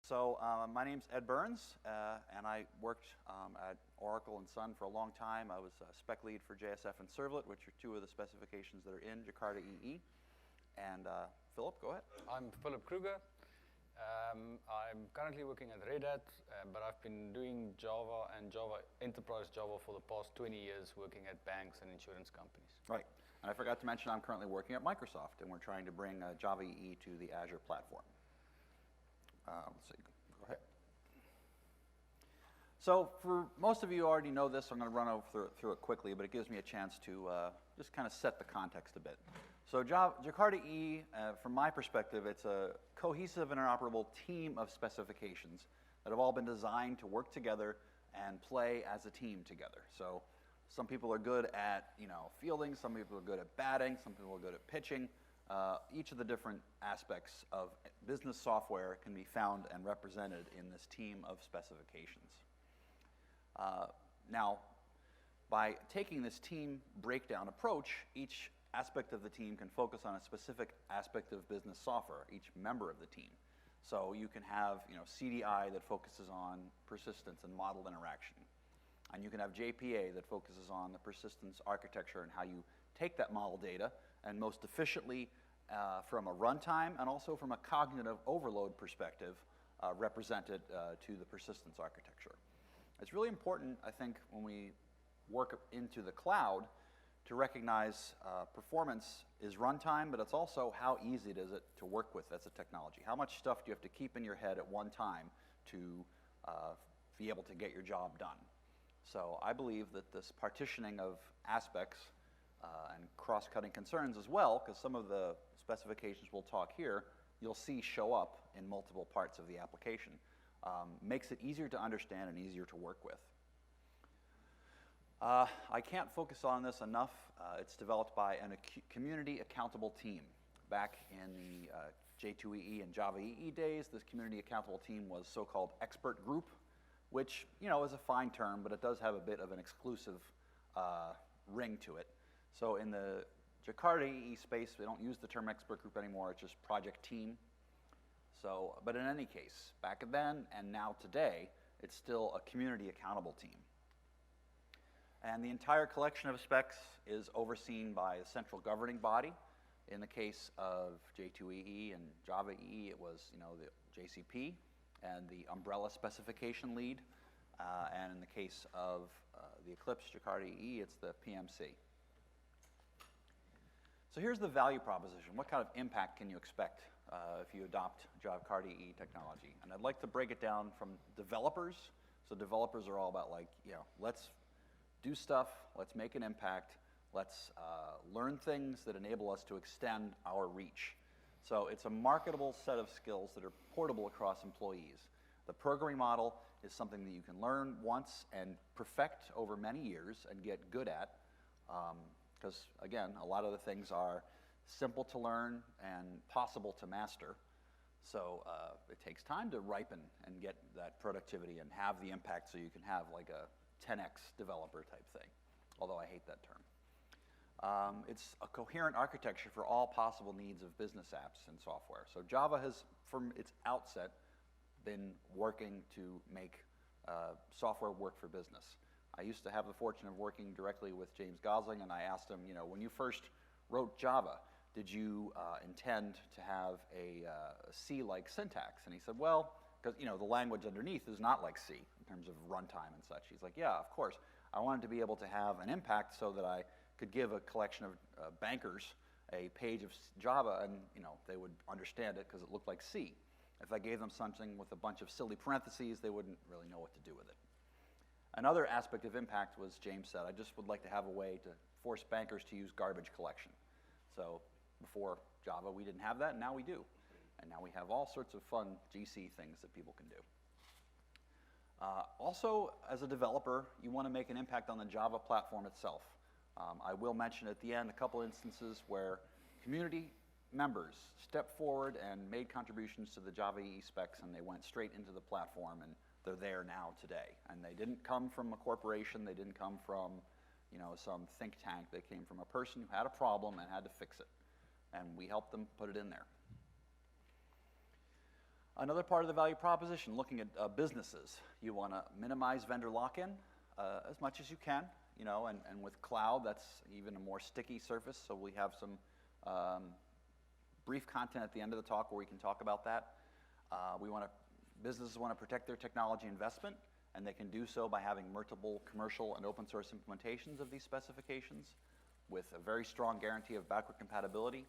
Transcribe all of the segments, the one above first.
My name's Ed Burns, and I worked at Oracle and Sun for a long time. I was spec lead for JSF and Servlet, which are two of the specifications that are in Jakarta EE. And Philip, go ahead. I'm Philip Kruger. I'm currently working at Red Hat, but I've been doing Java and Enterprise Java for the past 20 years, working at banks and insurance companies. Right. And I forgot to mention I'm currently working at Microsoft, and we're trying to bring Java EE to the Azure platform. Let's see, go ahead. So for most of you already know this, I'm going to run through it quickly, but it gives me a chance to just kind of set the context a bit. So Jakarta EE, from my perspective, it's a cohesive and interoperable team of specifications that have all been designed to work together and play as a team together. So some people are good at fielding, some people are good at batting, some people are good at pitching. Each of the different aspects of business software can be found and represented in this team of specifications. Now, by taking this team breakdown approach, each aspect of the team can focus on a specific aspect of business software, each member of the team. So you can have CDI that focuses on persistence and model interaction. And you can have JPA that focuses on the persistence architecture and how you take that model data and most efficiently from a runtime and also from a cognitive overload perspective represent it to the persistence architecture. It's really important, I think, when we work into the cloud to recognize performance is runtime, but it's also how easy it is to work with as a technology. How much stuff do you have to keep in your head at one time to be able to get your job done? So I believe that this partitioning of aspects and cross-cutting concerns as well, because some of the specifications we'll talk here, you'll see show up in multiple parts of the application, makes it easier to understand and easier to work with. I can't focus on this enough. It's developed by a community accountable team. Back in the J2EE and Java EE days, this community accountable team was so-called expert group, which is a fine term, but it does have a bit of an exclusive ring to it. So in the Jakarta EE space, we don't use the term expert group anymore, it's just project team. So, but in any case, back then and now today, it's still a community accountable team. And the entire collection of specs is overseen by a central governing body. In the case of J2EE and Java EE, it was the JCP and the umbrella specification lead. And in the case of the Eclipse Jakarta EE, it's the PMC. So here's the value proposition. What kind of impact can you expect if you adopt Jakarta EE technology? And I'd like to break it down from developers. So developers are all about let's do stuff, let's make an impact, let's learn things that enable us to extend our reach. So it's a marketable set of skills that are portable across employees. The programming model is something that you can learn once and perfect over many years and get good at. Because, again, a lot of the things are simple to learn and possible to master. So it takes time to ripen and get that productivity and have the impact so you can have like a 10x developer type thing, although I hate that term. It's a coherent architecture for all possible needs of business apps and software. So Java has, from its outset, been working to make software work for business. I used to have the fortune of working directly with James Gosling, and I asked him, when you first wrote Java, did you intend to have a C-like syntax? And he said, well, because the language underneath is not like C in terms of runtime and such. He's like, yeah, of course. I wanted to be able to have an impact so that I could give a collection of bankers a page of Java, and they would understand it because it looked like C. If I gave them something with a bunch of silly parentheses, they wouldn't really know what to do with it. Another aspect of impact was, James said, I just would like to have a way to force bankers to use garbage collection. So before Java, we didn't have that, and now we do. And now we have all sorts of fun GC things that people can do. Also, as a developer, you want to make an impact on the Java platform itself. I will mention at the end a couple instances where community members stepped forward and made contributions to the Java EE specs, and they went straight into the platform, and they're there now today. And they didn't come from a corporation, they didn't come from some think tank, they came from a person who had a problem and had to fix it. And we helped them put it in there. Another part of the value proposition, looking at businesses. You want to minimize vendor lock-in as much as you can, and with cloud, that's even a more sticky surface, so we have some brief content at the end of the talk where we can talk about that. Businesses want to protect their technology investment, and they can do so by having multiple commercial and open source implementations of these specifications with a very strong guarantee of backward compatibility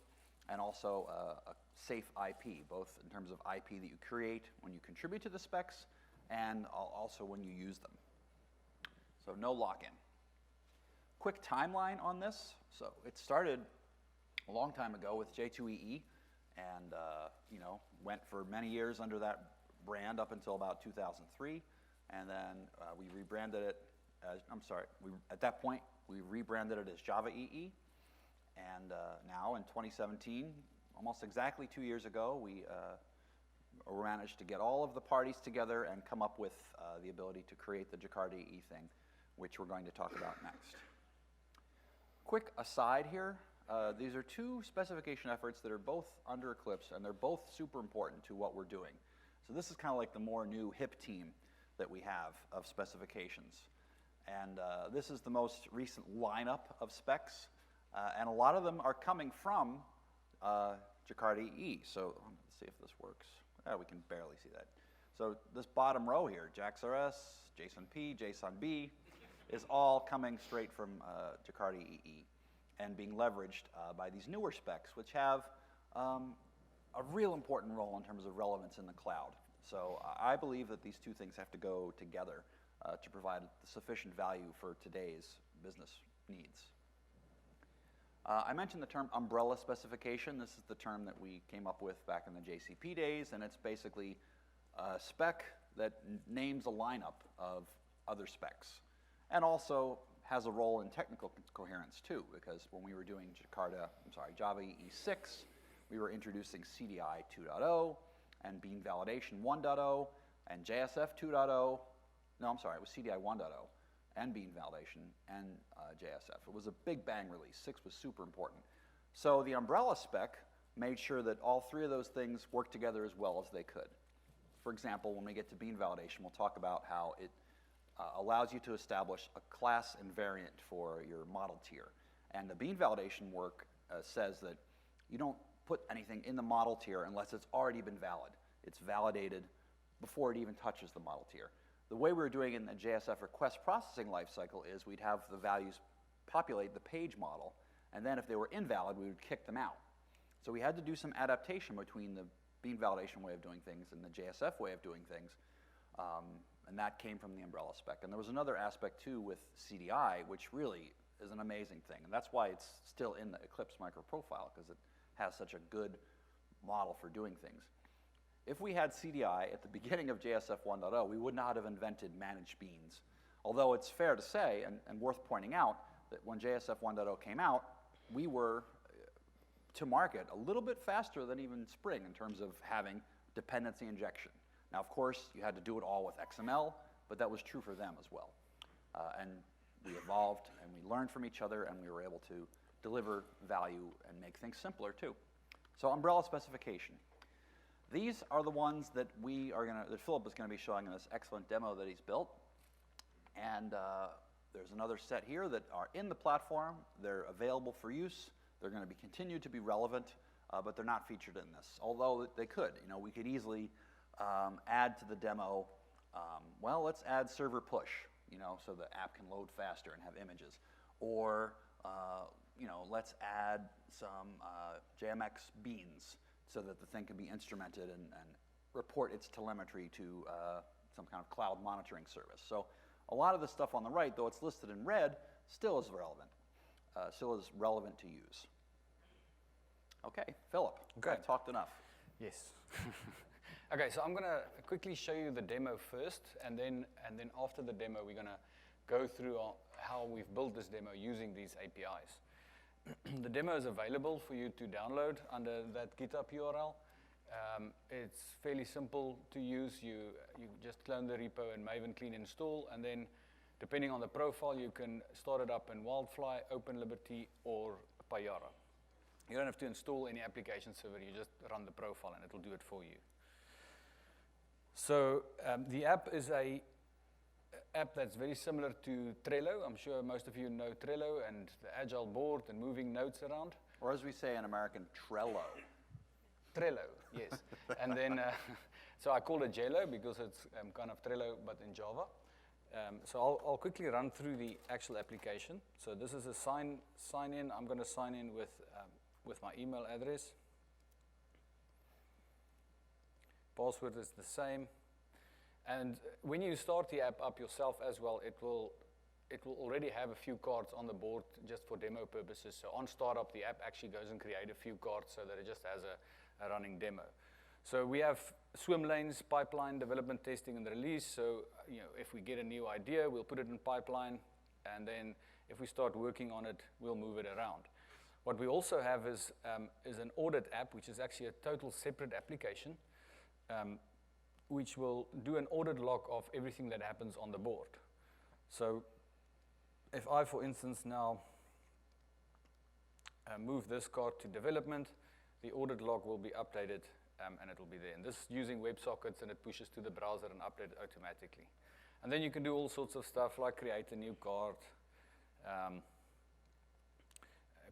and also a safe IP, both in terms of IP that you create when you contribute to the specs and also when you use them. So no lock-in. Quick timeline on this. So it started a long time ago with J2EE and went for many years under that brand up until about 2003. And then we rebranded it as, at that point, we rebranded it as Java EE. And now in 2017, almost exactly 2 years ago, we managed to get all of the parties together and come up with the ability to create the Jakarta EE thing, which we're going to talk about next. Quick aside here, these are two specification efforts that are both under Eclipse, and they're both super important to what we're doing. So this is kind of like the more new hip team that we have of specifications. And this is the most recent lineup of specs, and a lot of them are coming from Jakarta EE. So let's see if this works. We can barely see that. So this bottom row here, JAXRS, JSON-P, JSON-B, is all coming straight from Jakarta EE and being leveraged by these newer specs, which have a real important role in terms of relevance in the cloud. So I believe that these two things have to go together to provide sufficient value for today's business needs. I mentioned the term umbrella specification. This is the term that we came up with back in the JCP days, and it's basically a spec that names a lineup of other specs and also has a role in technical coherence too, because when we were doing Java EE 6, we were introducing CDI 2.0 and bean validation 1.0 and JSF 2.0. No, I'm sorry, it was CDI 1.0 and bean validation and JSF. It was a big bang release. 6 was super important. So the umbrella spec made sure that all three of those things worked together as well as they could. For example, when we get to bean validation, we'll talk about how it allows you to establish a class and variant for your model tier. And the bean validation work says that you don't put anything in the model tier unless it's already been valid. It's validated before it even touches the model tier. The way we were doing it in the JSF request processing lifecycle is we'd have the values populate the page model, and then if they were invalid, we would kick them out. So we had to do some adaptation between the bean validation way of doing things and the JSF way of doing things, and that came from the umbrella spec. And there was another aspect too with CDI, which really is an amazing thing, and that's why it's still in the Eclipse microprofile, because it has such a good model for doing things. If we had CDI at the beginning of JSF 1.0, we would not have invented managed beans. Although it's fair to say, and worth pointing out, that when JSF 1.0 came out, we were to market a little bit faster than even Spring in terms of having dependency injection. Now, of course, you had to do it all with XML, but that was true for them as well. And we evolved, and we learned from each other, and we were able to deliver value and make things simpler too. So umbrella specification. These are the ones that that Philip is going to be showing in this excellent demo that he's built. And there's another set here that are in the platform. They're available for use. They're going to be continued to be relevant, but they're not featured in this. Although they could. We could easily add to the demo. Well, let's add server push, so the app can load faster and have images. Or let's add some JMX beans, so that the thing can be instrumented and report its telemetry to some kind of cloud monitoring service. So a lot of the stuff on the right, though it's listed in red, still is relevant to use. Okay, Philip, Okay. I've talked enough. Yes. Okay, so I'm going to quickly show you the demo first, and then after the demo, we're going to go through how we've built this demo using these APIs. The demo is available for you to download under that GitHub URL. It's fairly simple to use. You just clone the repo and Maven clean install, and then depending on the profile, you can start it up in Wildfly, OpenLiberty, or Payara. You don't have to install any application server. You just run the profile, and it'll do it for you. So the app is a app that's very similar to Trello. I'm sure most of you know Trello and the agile board and moving notes around. Or as we say in American, Trello. Trello, yes. And then, so I call it Jello because it's kind of Trello, but in Java. So I'll quickly run through the actual application. So this is a sign in. I'm going to sign in with my email address. Password is the same. And when you start the app up yourself as well, it will already have a few cards on the board just for demo purposes. So on startup, the app actually goes and create a few cards so that it just has a running demo. So we have swim lanes, pipeline, development, testing, and release. So if we get a new idea, we'll put it in pipeline. And then if we start working on it, we'll move it around. What we also have is an audit app, which is actually a total separate application, which will do an audit log of everything that happens on the board. So if I, for instance, now move this card to development, the audit log will be updated and it will be there. And this is using WebSockets, and it pushes to the browser and updates it automatically. And then you can do all sorts of stuff like create a new card,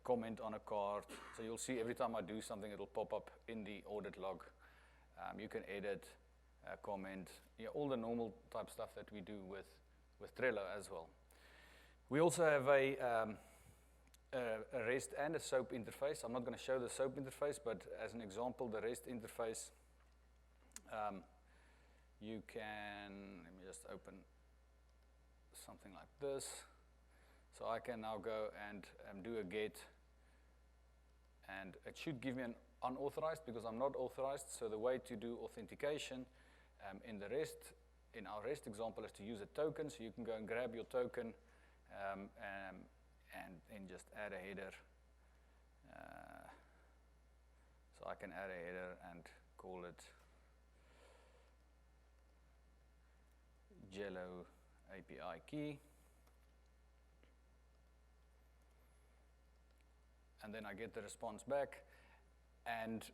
comment on a card. So you'll see every time I do something, it'll pop up in the audit log. You can edit, comment, all the normal type stuff that we do with Trello as well. We also have a REST and a SOAP interface. I'm not going to show the SOAP interface, but as an example, the REST interface, you can, let me just open something like this. So I can now go and do a get, and it should give me an unauthorized because I'm not authorized. So the way to do authentication in our REST example is to use a token. So you can go and grab your token and then just add a header. So I can add a header and call it Jello API key. And then I get the response back. And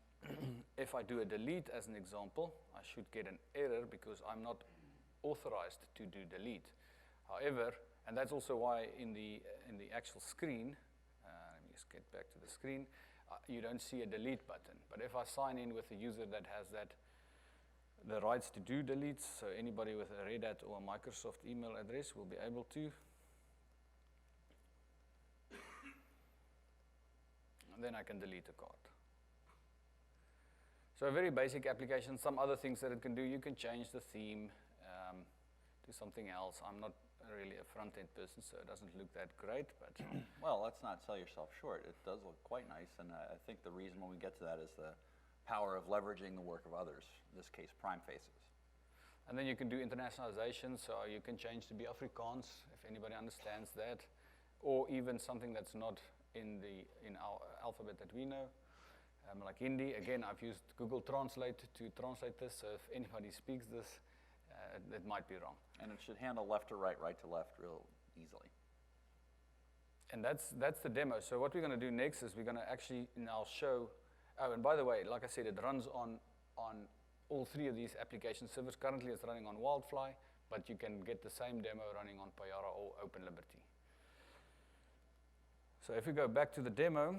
if I do a delete as an example, I should get an error because I'm not authorized to do delete. However, and that's also why in the actual screen, let me just get back to the screen, you don't see a delete button. But if I sign in with a user that has the rights to do deletes, so anybody with a Red Hat or a Microsoft email address will be able to. And then I can delete a card. So a very basic application. Some other things that it can do, you can change the theme to something else. I'm not really a front-end person, so it doesn't look that great, but well, let's not sell yourself short. It does look quite nice, and I think the reason when we get to that is the power of leveraging the work of others, in this case, prime faces. And then you can do internationalization, so you can change to be Afrikaans, if anybody understands that, or even something that's not in our alphabet that we know, like Hindi. Again, I've used Google Translate to translate this, so if anybody speaks this, it might be wrong. And it should handle left to right, right to left real easily. And that's the demo. So what we're going to do next is we're going to actually now show, oh, and by the way, like I said, it runs on all three of these application servers. Currently it's running on Wildfly, but you can get the same demo running on Payara or OpenLiberty. So if we go back to the demo,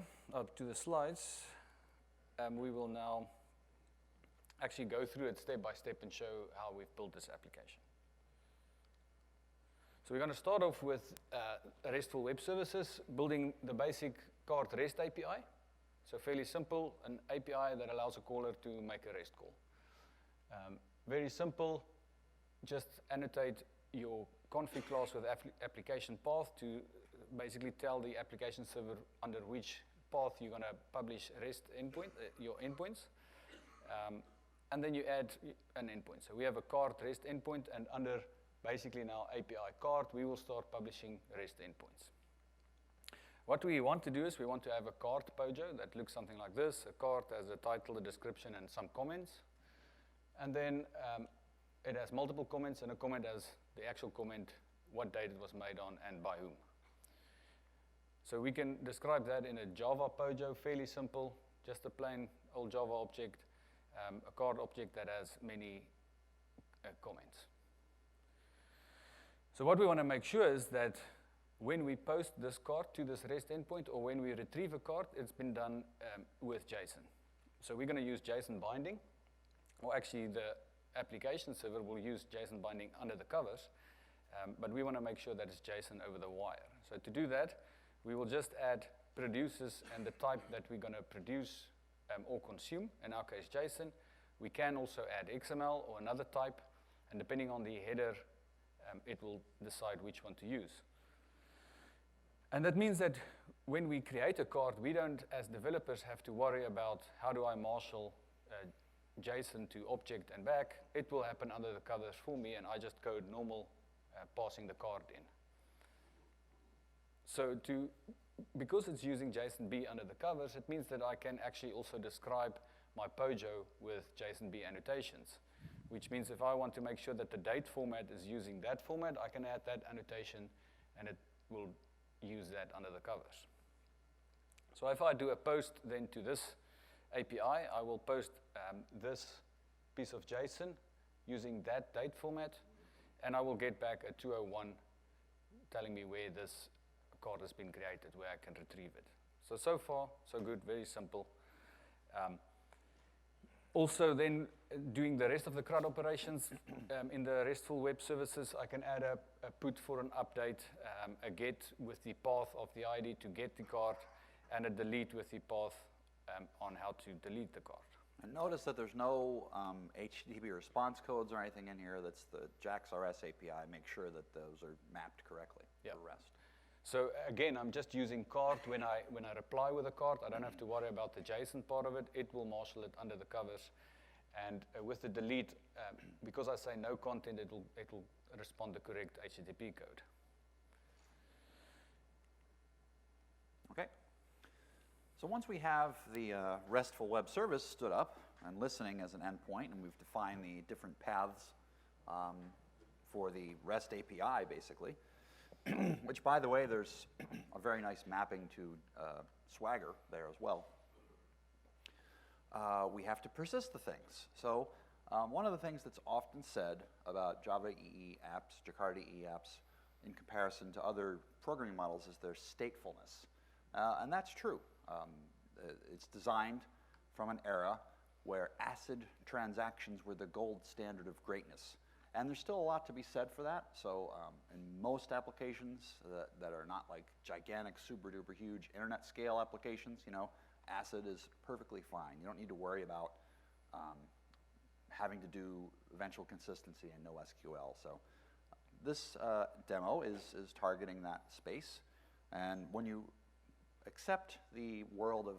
to the slides, we will now actually go through it step by step and show how we've built this application. So we're going to start off with RESTful web services, building the basic card REST API. So fairly simple, an API that allows a caller to make a REST call. Very simple, just annotate your config class with application path to basically tell the application server under which path you're going to publish REST endpoint, your endpoints. And then you add an endpoint. So we have a card REST endpoint, and under basically now API card, we will start publishing REST endpoints. What we want to do is we want to have a card POJO that looks something like this. A card has a title, a description, and some comments. And then it has multiple comments, and a comment has the actual comment, what date it was made on, and by whom. So we can describe that in a Java POJO, fairly simple, just a plain old Java object, a card object that has many comments. So what we want to make sure is that when we post this card to this REST endpoint, or when we retrieve a card, it's been done with JSON. So we're going to use JSON binding, or actually the application server will use JSON binding under the covers, but we want to make sure that it's JSON over the wire. So to do that, we will just add produces and the type that we're going to produce or consume, in our case JSON. We can also add XML or another type, and depending on the header, it will decide which one to use. And that means that when we create a card, we don't, as developers, have to worry about how do I marshal JSON to object and back. It will happen under the covers for me, and I just code normal passing the card in. So because it's using JSON-B under the covers, it means that I can actually also describe my POJO with JSON-B annotations, which means if I want to make sure that the date format is using that format, I can add that annotation, and it will use that under the covers. So if I do a post then to this API, I will post this piece of JSON using that date format, and I will get back a 201 telling me where this card has been created, where I can retrieve it. So far, so good, very simple. Also then doing the rest of the CRUD operations in the RESTful web services, I can add a put for an update, a get with the path of the ID to get the card, and a delete with the path on how to delete the card. And notice that there's no HTTP response codes or anything in here. That's the JAX-RS API. Make sure that those are mapped correctly for REST. So again, I'm just using card. When I reply with a card, I don't have to worry about the JSON part of it. It will marshal it under the covers. And with the delete, because I say no content, it will respond the correct HTTP code. Okay. So once we have the RESTful web service stood up and listening as an endpoint, and we've defined the different paths for the REST API, basically, which, by the way, there's a very nice mapping to Swagger there as well. We have to persist the things. So one of the things that's often said about Java EE apps, Jakarta EE apps, in comparison to other programming models is their statefulness. And that's true. It's designed from an era where ACID transactions were the gold standard of greatness. And there's still a lot to be said for that. So in most applications that are not like gigantic, super duper huge internet scale applications, you know, ACID is perfectly fine. You don't need to worry about having to do eventual consistency and no SQL. So this demo is targeting that space. And when you accept the world of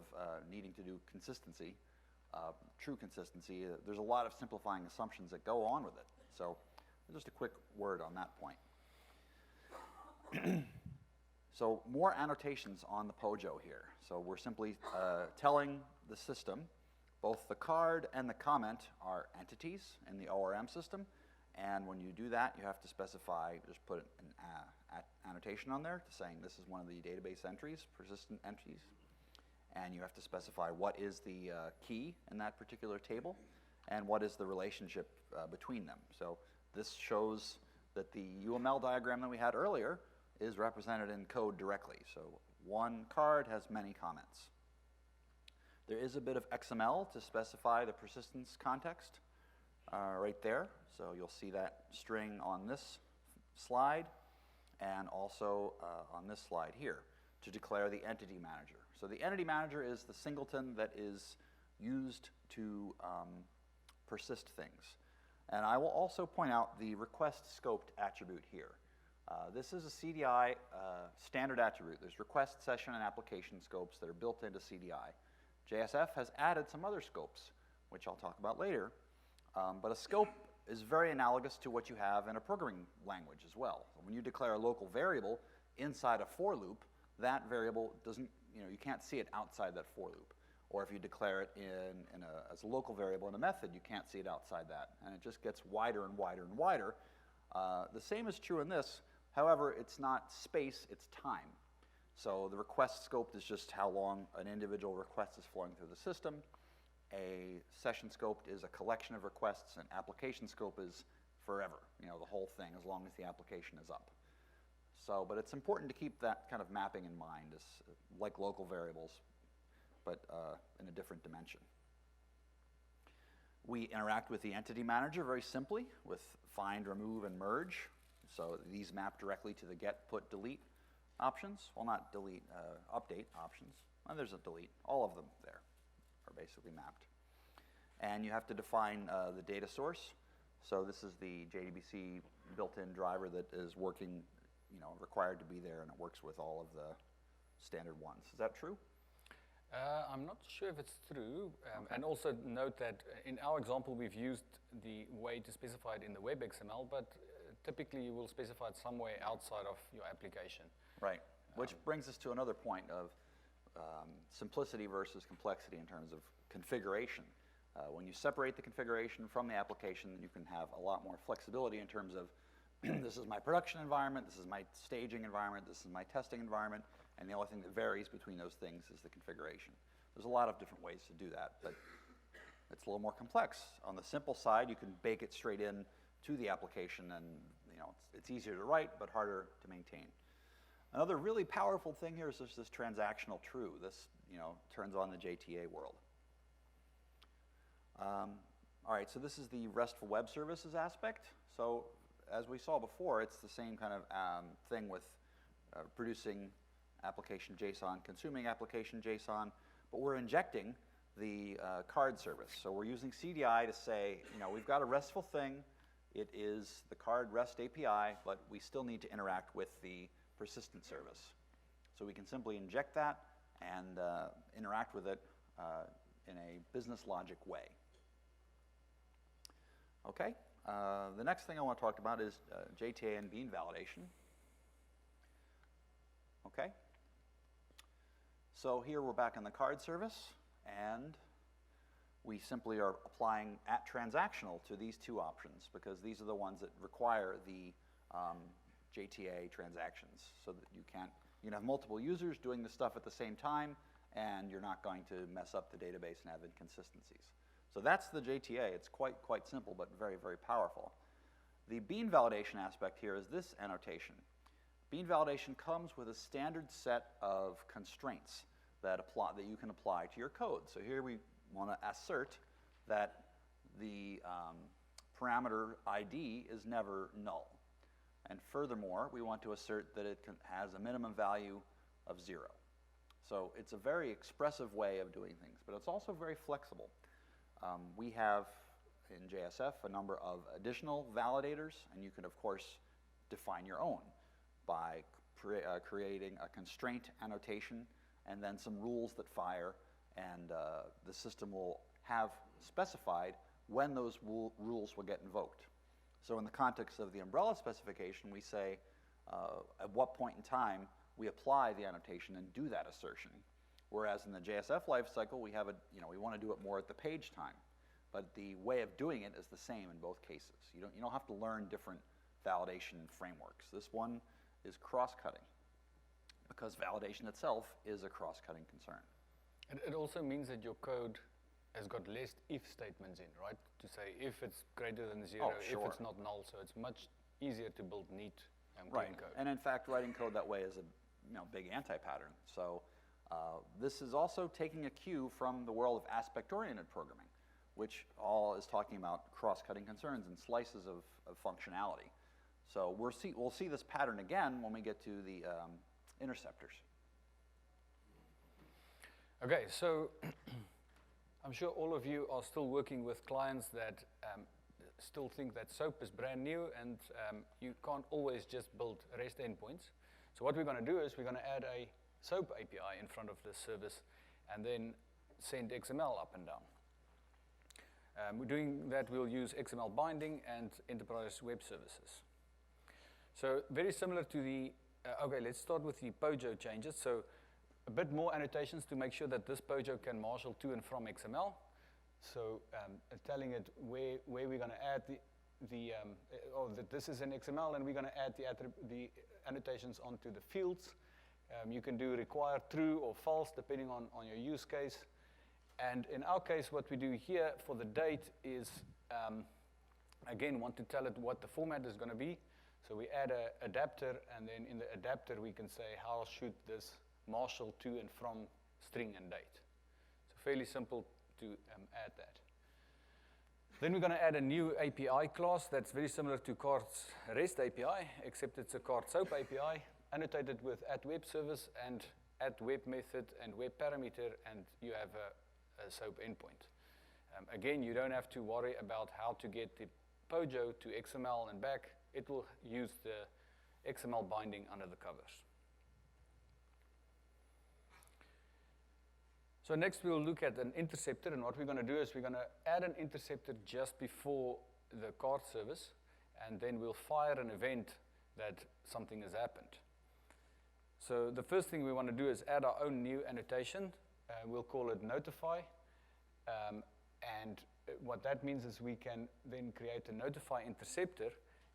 needing to do consistency, true consistency, there's a lot of simplifying assumptions that go on with it. So just a quick word on that point. So more annotations on the POJO here. So we're simply telling the system both the card and the comment are entities in the ORM system. And when you do that, you have to specify, just put an annotation on there saying this is one of the database entries, persistent entries. And you have to specify what is the key in that particular table and what is the relationship between them. So this shows that the UML diagram that we had earlier is represented in code directly. So one card has many comments. There is a bit of XML to specify the persistence context right there. So you'll see that string on this slide and also on this slide here to declare the entity manager. So the entity manager is the singleton that is used to persist things. And I will also point out the request scoped attribute here. This is a CDI standard attribute. There's request, session, and application scopes that are built into CDI. JSF has added some other scopes, which I'll talk about later. But a scope is very analogous to what you have in a programming language as well. When you declare a local variable inside a for loop, that variable doesn't, you can't see it outside that for loop. Or if you declare it as a local variable in a method, you can't see it outside that. And it just gets wider and wider and wider. The same is true in this. However, it's not space, it's time. So the request scope is just how long an individual request is flowing through the system. A session scope is a collection of requests. An application scope is forever, the whole thing, as long as the application is up. So, but it's important to keep that kind of mapping in mind, as, like local variables, but in a different dimension. We interact with the entity manager very simply with find, remove, and merge. So these map directly to the get, put, delete options. Well, not delete, update options. And there's a delete. All of them there are basically mapped. And you have to define the data source. So this is the JDBC built-in driver that is working, required to be there, and it works with all of the standard ones. Is that true? I'm not sure if it's true. Okay. And also note that in our example, we've used the way to specify it in the web XML, but typically you will specify it somewhere outside of your application. Right, which brings us to another point of simplicity versus complexity in terms of configuration. When you separate the configuration from the application, then you can have a lot more flexibility in terms of this is my production environment, this is my staging environment, this is my testing environment, and the only thing that varies between those things is the configuration. There's a lot of different ways to do that, but it's a little more complex. On the simple side, you can bake it straight in to the application, and it's easier to write, but harder to maintain. Another really powerful thing here is just this transactional true. This turns on the JTA world. All right, so this is the RESTful Web Services aspect. So as we saw before, it's the same kind of thing with producing application JSON, consuming application JSON, but we're injecting the card service. So we're using CDI to say, we've got a RESTful thing. It is the card REST API, but we still need to interact with the persistent service. So we can simply inject that and interact with it in a business logic way. Okay, the next thing I want to talk about is JTA and bean validation. Okay, so here we're back in the card service, and we simply are applying @transactional to these two options because these are the ones that require the JTA transactions, so that you can have multiple users doing this stuff at the same time, and you're not going to mess up the database and have inconsistencies. So that's the JTA. It's quite simple, but very, very powerful. The bean validation aspect here is this annotation. Bean validation comes with a standard set of constraints that you can apply to your code. So here we want to assert that the parameter ID is never null. And furthermore, we want to assert that it has a minimum value of 0. So it's a very expressive way of doing things, but it's also very flexible. We have in JSF a number of additional validators, and you can, of course, define your own by creating a constraint annotation and then some rules that fire, and the system will have specified when those rules will get invoked. So in the context of the umbrella specification, we say at what point in time we apply the annotation and do that assertion. Whereas in the JSF lifecycle, we have we want to do it more at the page time, but the way of doing it is the same in both cases. You don't have to learn different validation frameworks. This one is cross-cutting because validation itself is a cross-cutting concern. It also means that your code has got less if statements in, right? To say if it's greater than 0, sure. if it's not null, so it's much easier to build neat clean code. And in fact, writing code that way is a big anti-pattern. So this is also taking a cue from the world of aspect-oriented programming, which all is talking about cross-cutting concerns and slices of functionality. So we'll see this pattern again when we get to the interceptors. Okay, so I'm sure all of you are still working with clients that still think that SOAP is brand new, and you can't always just build REST endpoints. So what we're going to do is we're going to add a SOAP API in front of this service and then send XML up and down. We're doing that, we'll use XML binding and enterprise web services. So very similar to the, okay, let's start with the POJO changes. So a bit more annotations to make sure that this POJO can marshal to and from XML. So telling it where we're going to add that this is an XML, and we're going to add the annotations onto the fields. You can do require true or false depending on your use case. And in our case, what we do here for the date is again, want to tell it what the format is going to be. So we add an adapter, and then in the adapter, we can say, how should this marshal to and from string and date? So fairly simple to add that. Then we're going to add a new API class that's very similar to Cart's REST API, except it's a Cart SOAP API, annotated with @WebService and @WebMethod and web parameter, and you have a SOAP endpoint. Again, you don't have to worry about how to get the POJO to XML and back. It will use the XML binding under the covers. So next we'll look at an interceptor, and what we're going to do is we're going to add an interceptor just before the cart service, and then we'll fire an event that something has happened. So the first thing we want to do is add our own new annotation. We'll call it notify, and what that means is we can then create a notify interceptor,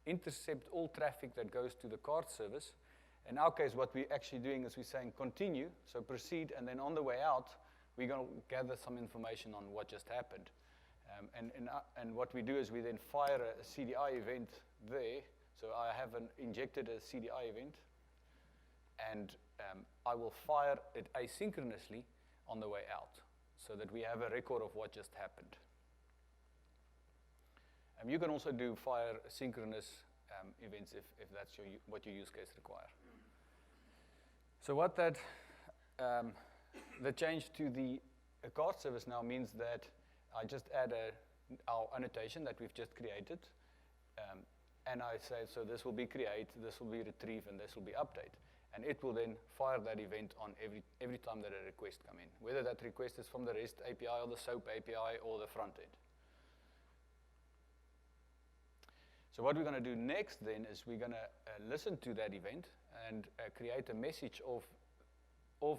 intercept all traffic that goes to the cart service. In our case, what we're actually doing is we're saying continue, so proceed, and then on the way out, we're going to gather some information on what just happened. And what we do is we then fire a CDI event there. So I have injected a CDI event, and I will fire it asynchronously on the way out so that we have a record of what just happened. You can also do fire synchronous events if that's what your use case require. So what that, the change to the cart service now means that I just add our annotation that we've just created, and I say, so this will be create, this will be retrieve, and this will be update. And it will then fire that event on every time that a request comes in, whether that request is from the REST API or the SOAP API or the front end. So what we're going to do next then is we're going to listen to that event and create a message of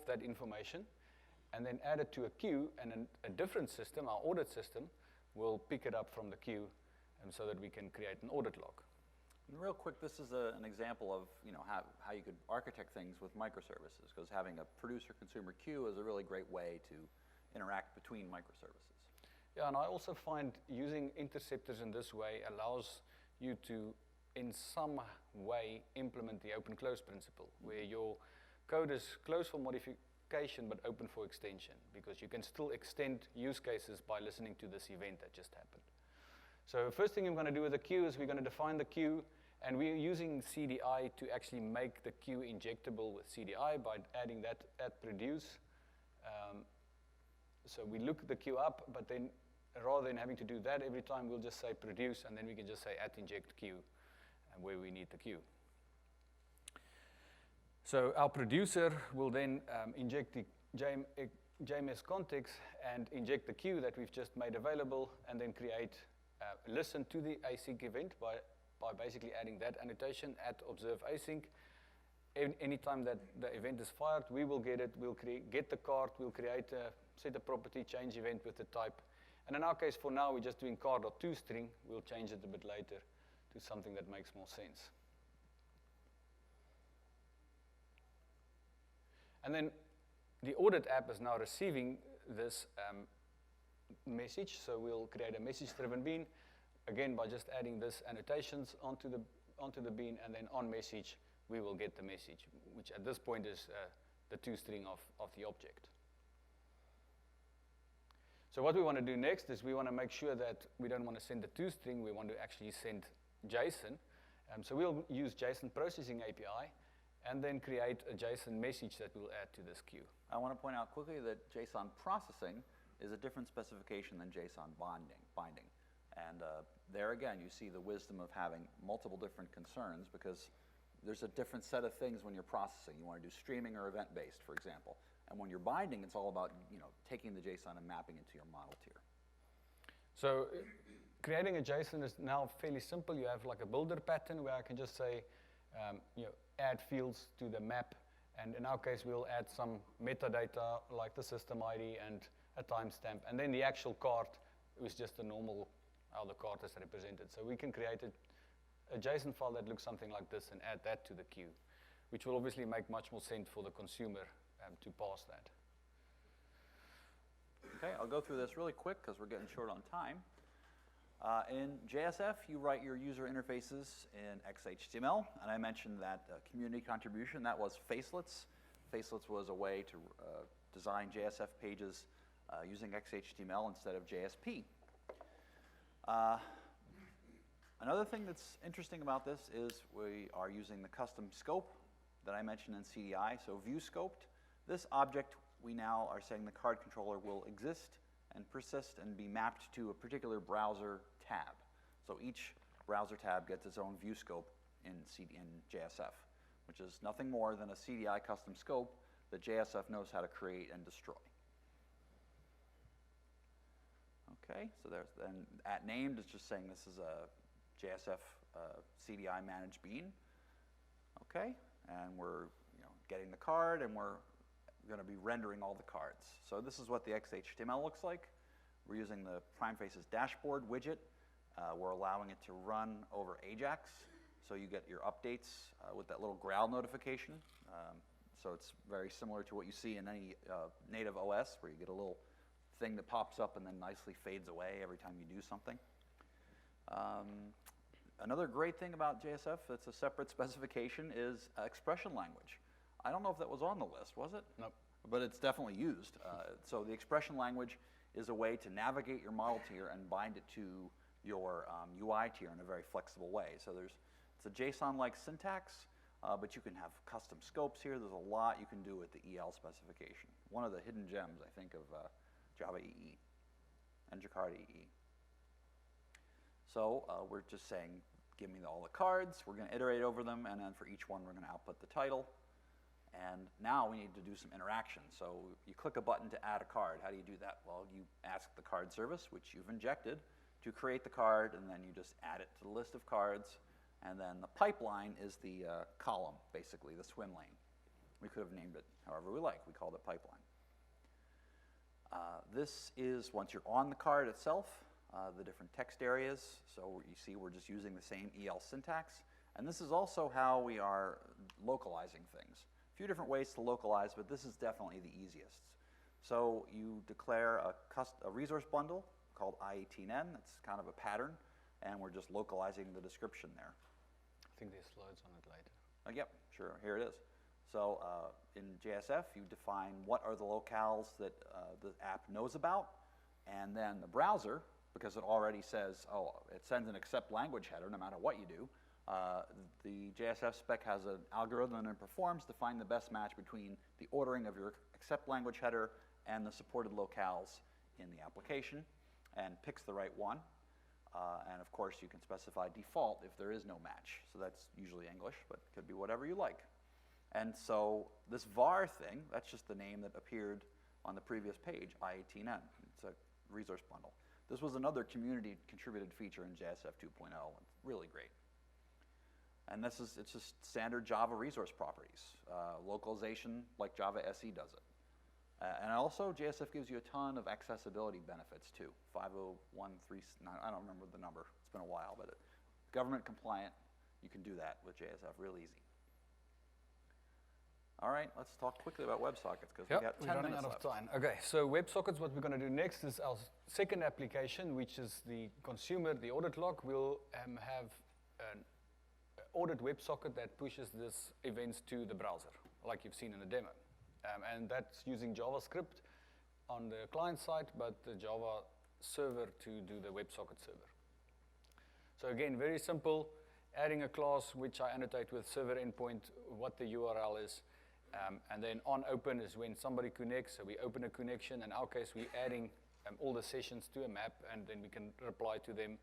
that information, and then add it to a queue, and a different system, our audit system, will pick it up from the queue, so that we can create an audit log. And real quick, this is an example of how you could architect things with microservices, because having a producer-consumer queue is a really great way to interact between microservices. Yeah, and I also find using interceptors in this way allows you to, in some way, implement the open-close principle, where your code is closed for modification but open for extension, because you can still extend use cases by listening to this event that just happened. So first thing I'm going to do with the queue is we're going to define the queue, and we're using CDI to actually make the queue injectable with CDI by adding that at produce. So we look the queue up, but then rather than having to do that every time, we'll just say produce, and then we can just say at inject queue, where we need the queue. So our producer will then inject the JMS context and inject the queue that we've just made available, and then create, listen to the async event by basically adding that annotation at observe async. Anytime that the event is fired, we will get it, we'll get the cart, we'll create a set a property change event with the type. And in our case, for now, we're just doing cart.toString. We'll change it a bit later to something that makes more sense. And then the audit app is now receiving this message, so we'll create a message-driven bean, again by just adding this annotations onto the bean, and then on message we will get the message, which at this point is the toString of the object. So what we want to do next is we want to make sure that we don't want to send the toString, we want to actually send JSON. So we'll use JSON Processing API, and then create a JSON message that we'll add to this queue. I want to point out quickly that JSON processing is a different specification than JSON binding. And there again, you see the wisdom of having multiple different concerns, because there's a different set of things when you're processing. You want to do streaming or event-based, for example. And when you're binding, it's all about taking the JSON and mapping it to your model tier. So creating a JSON is now fairly simple. You have like a builder pattern where I can just say, add fields to the map, and in our case we'll add some metadata like the system ID and a timestamp, and then the actual cart is just a normal how the cart is represented. So we can create a JSON file that looks something like this and add that to the queue, which will obviously make much more sense for the consumer to parse that. Okay, I'll go through this really quick because we're getting short on time. In JSF, you write your user interfaces in XHTML, and I mentioned that community contribution, that was Facelets. Facelets was a way to design JSF pages using XHTML instead of JSP. Another thing that's interesting about this is we are using the custom scope that I mentioned in CDI, so view scoped. This object, we now are saying the card controller will exist and persist and be mapped to a particular browser tab. So each browser tab gets its own view scope in JSF, which is nothing more than a CDI custom scope that JSF knows how to create and destroy. Okay, so there's then at named is just saying this is a JSF CDI managed bean. Okay, and we're getting the card, and we're going to be rendering all the cards. So this is what the XHTML looks like. We're using the PrimeFaces dashboard widget. We're allowing it to run over AJAX, so you get your updates with that little growl notification. So it's very similar to what you see in any native OS, where you get a little thing that pops up and then nicely fades away every time you do something. Another great thing about JSF that's a separate specification is expression language. I don't know if that was on the list, was it? Nope. But it's definitely used. So the expression language is a way to navigate your model tier and bind it to your UI tier in a very flexible way. So it's a JSON-like syntax, but you can have custom scopes here. There's a lot you can do with the EL specification. One of the hidden gems, I think, of Java EE and Jakarta EE. So we're just saying, give me all the cards. We're going to iterate over them, and then for each one, we're going to output the title. And now we need to do some interaction. So you click a button to add a card. How do you do that? Well, you ask the card service, which you've injected, to create the card, and then you just add it to the list of cards. And then the pipeline is the column, basically, the swim lane. We could have named it however we like. We called it pipeline. This is, once you're on the card itself, the different text areas. So you see we're just using the same EL syntax. And this is also how we are localizing things. A few different ways to localize, but this is definitely the easiest. So you declare a resource bundle called IETN. That's kind of a pattern, and we're just localizing the description there. I think there's slides on it later. Yep, sure, here it is. So in JSF, you define what are the locales that the app knows about, and then the browser, because it already says, oh, it sends an accept language header no matter what you do. The JSF spec has an algorithm and performs to find the best match between the ordering of your accept language header and the supported locales in the application, and picks the right one. And of course, you can specify default if there is no match. So that's usually English, but it could be whatever you like. And so this var thing, that's just the name that appeared on the previous page, IETN. It's a resource bundle. This was another community contributed feature in JSF 2.0. It's really great. And it's just standard Java resource properties. Localization like Java SE does it. And also, JSF gives you a ton of accessibility benefits too. 50139, I don't remember the number. It's been a while, but government compliant, you can do that with JSF real easy. All right, let's talk quickly about WebSockets because we've got 10 minutes left. We're running out of time. Okay, so WebSockets, what we're going to do next is our second application, which is the consumer, the audit log. We'll have an audit WebSocket that pushes this events to the browser, like you've seen in the demo. And that's using JavaScript on the client side, but the Java server to do the WebSocket server. So again, very simple, adding a class which I annotate with server endpoint, what the URL is, and then on open is when somebody connects, so we open a connection. In our case, we're adding all the sessions to a map, and then we can reply to them.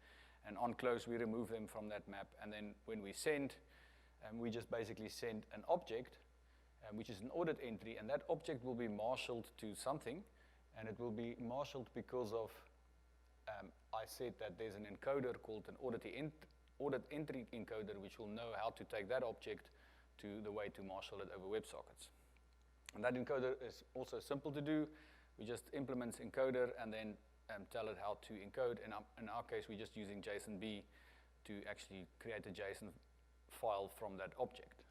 And on close, we remove them from that map. And then when we send, we just basically send an object, which is an audit entry, and that object will be marshaled to something, and it will be marshaled because of, I said that there's an encoder called an audit entry encoder, which will know how to take that object to the way to marshal it over WebSockets. And that encoder is also simple to do. We just implement encoder and then tell it how to encode. In our case, we're just using JSONB to actually create a JSON file from that object.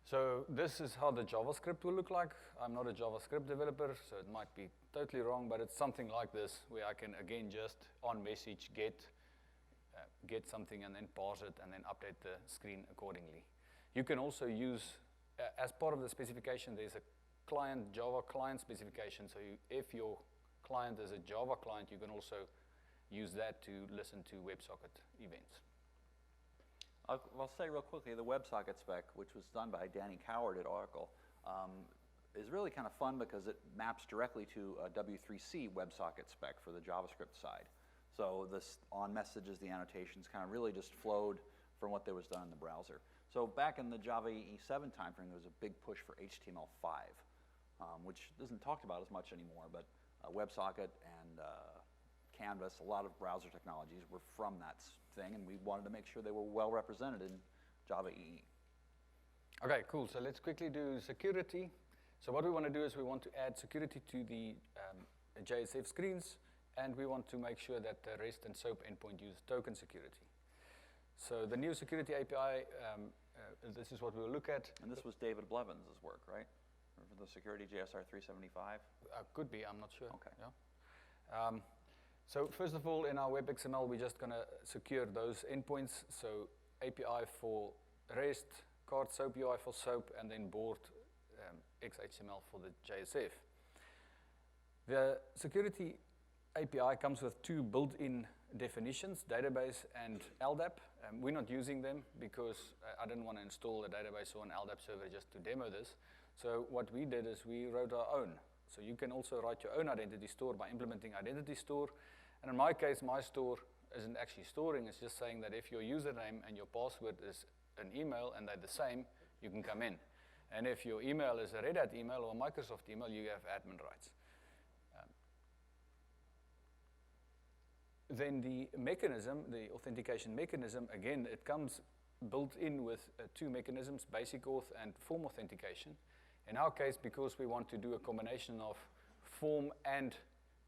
So this is how the JavaScript will look like. I'm not a JavaScript developer, so it might be totally wrong, but it's something like this, where I can, again, just on message get something and then parse it and then update the screen accordingly. You can also use, as part of the specification, there's a client, Java client specification. So if your client is a Java client, you can also use that to listen to WebSocket events. I'll say real quickly, the WebSocket spec, which was done by Danny Coward at Oracle, is really kind of fun because it maps directly to a W3C WebSocket spec for the JavaScript side. So this on messages, the annotations kind of really just flowed from what there was done in the browser. So back in the Java EE 7 timeframe, there was a big push for HTML5, which isn't talked about as much anymore, but WebSocket and Canvas, a lot of browser technologies were from that thing, and we wanted to make sure they were well represented in Java EE. Okay, cool. So let's quickly do security. So what we want to do is we want to add security to the JSF screens, and we want to make sure that the REST and SOAP endpoint use token security. So the new security API, this is what we'll look at. And this was David Blevins' work, right? For the security JSR 375? Could be, I'm not sure. Okay. Yeah. So first of all, in our WebXML, we're just going to secure those endpoints. So API for REST, card SOAP UI for SOAP, and then board XHTML for the JSF. The security API comes with two built-in definitions, database and LDAP. We're not using them because I didn't want to install a database or an LDAP server just to demo this. So what we did is we wrote our own. So you can also write your own identity store by implementing identity store. And in my case, my store isn't actually storing. It's just saying that if your username and your password is an email and they're the same, you can come in. And if your email is a Red Hat email or a Microsoft email, you have admin rights. Then the mechanism, the authentication mechanism, again, it comes built in with two mechanisms, basic auth and form authentication. In our case, because we want to do a combination of form and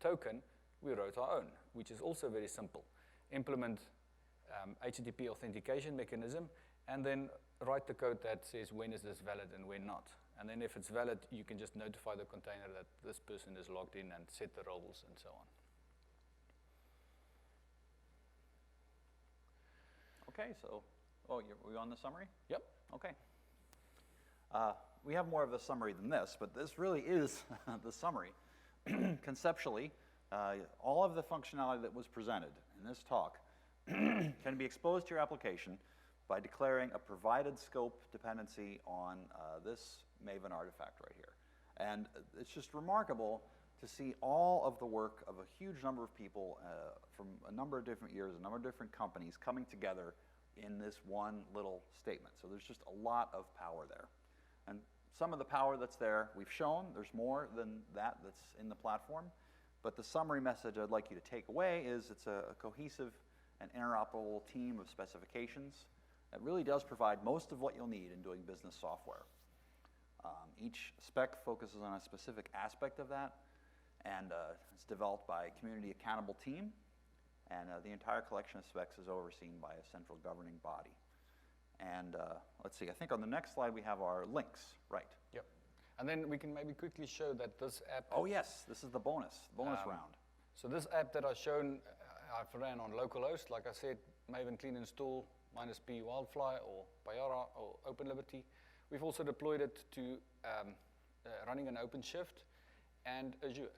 token, we wrote our own, which is also very simple. Implement HTTP authentication mechanism, and then write the code that says when is this valid and when not. And then if it's valid, you can just notify the container that this person is logged in and set the roles and so on. Okay, so, we on the summary? Yep. Okay. We have more of a summary than this, but this really is the summary. Conceptually, all of the functionality that was presented in this talk can be exposed to your application by declaring a provided scope dependency on this Maven artifact right here. And it's just remarkable to see all of the work of a huge number of people from a number of different years, a number of different companies coming together in this one little statement. So there's just a lot of power there. And some of the power that's there, we've shown. There's more than that that's in the platform. But the summary message I'd like you to take away is it's a cohesive and interoperable team of specifications that really does provide most of what you'll need in doing business software. Each spec focuses on a specific aspect of that, and it's developed by a community accountable team, and the entire collection of specs is overseen by a central governing body. And let's see, I think on the next slide we have our links, right? Yep. And then we can maybe quickly show that this app... Oh yes, this is the bonus round. So this app that I've shown, I've ran on localhost, like I said, Maven clean install, -p Wildfly or Payara or OpenLiberty. We've also deployed it to running an OpenShift and Azure,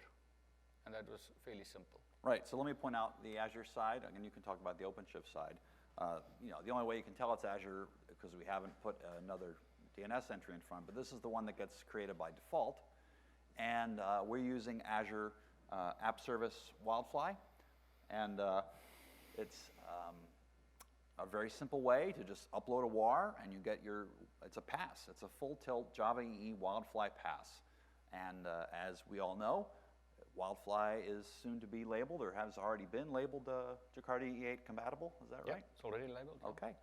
and that was fairly simple. Right, so let me point out the Azure side, and you can talk about the OpenShift side. The only way you can tell it's Azure, because we haven't put another DNS entry in front, but this is the one that gets created by default, and we're using Azure App Service Wildfly, and it's a very simple way to just upload a WAR, and you get it's a pass. It's a full tilt Java EE Wildfly pass. And as we all know, Wildfly is soon to be labeled, or has already been labeled Jakarta EE8 compatible. Is that right? Yeah, it's already labeled. Okay.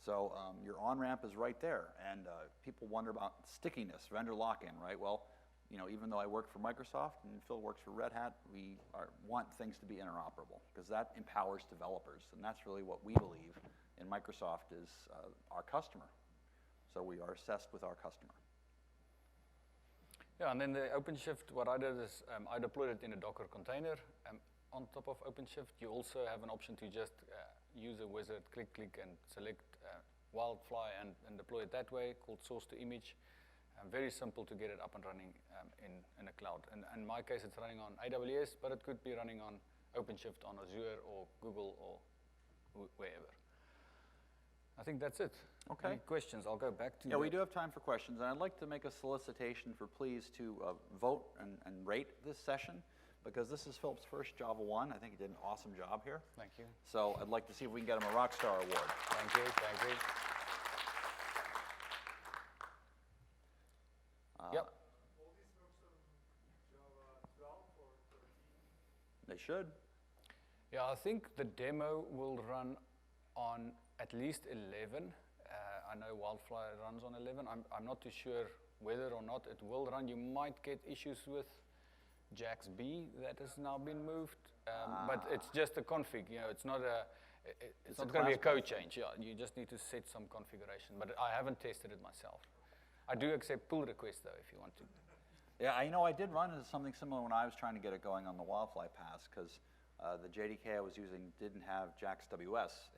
So your on-ramp is right there. And people wonder about stickiness, vendor lock-in, right? Well, even though I work for Microsoft and Phil works for Red Hat, we want things to be interoperable, because that empowers developers. And that's really what we believe in Microsoft is our customer. So we are assessed with our customer. Yeah, and then the OpenShift, what I did is I deployed it in a Docker container. On top of OpenShift, you also have an option to just use a wizard, click, and select Wildfly and deploy it that way, called source to image. Very simple to get it up and running in a cloud. And in my case, it's running on AWS, but it could be running on OpenShift on Azure or Google or wherever. I think that's it. Okay. Any questions? I'll go back to Yeah, we do have time for questions, and I'd like to make a solicitation for please to vote and rate this session, because this is Philip's first Java 1. I think he did an awesome job here. Thank you. So I'd like to see if we can get him a Rockstar Award. Thank you, thank you. Yep. All these works on Java 12 or 13? They should. Yeah, I think the demo will run on at least 11. I know Wildfly runs on 11. I'm not too sure whether or not it will run. You might get issues with JAX-B that has now been moved, but it's just a config. You know, it's not a. It's not going to be a code change. Yeah, you just need to set some configuration. But I haven't tested it myself. I do accept pull requests though, if you want to. Yeah, I did run into something similar when I was trying to get it going on the Wildfly pass, because the JDK I was using didn't have JAX-WS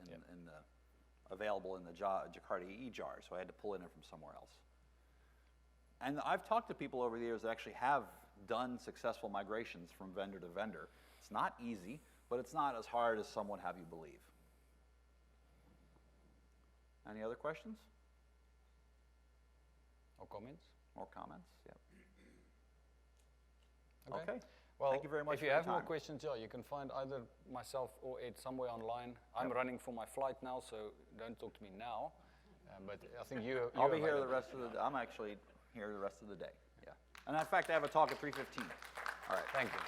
available in the Jakarta EE jar, so I had to pull it in from somewhere else. And I've talked to people over the years that actually have done successful migrations from vendor to vendor. It's not easy, but it's not as hard as some would have you believe. Any other questions? Or comments? More comments? Yeah. Okay. Okay. Well, thank you very much if you for your have more time. questions, yeah, you can find either myself or Ed somewhere online. I'm running for my flight now, so don't talk to me now. But I think I'll be here the rest of the day. I'm actually here the rest of the day. Yeah. And in fact, I have a talk at 3:15. All right. Thank you.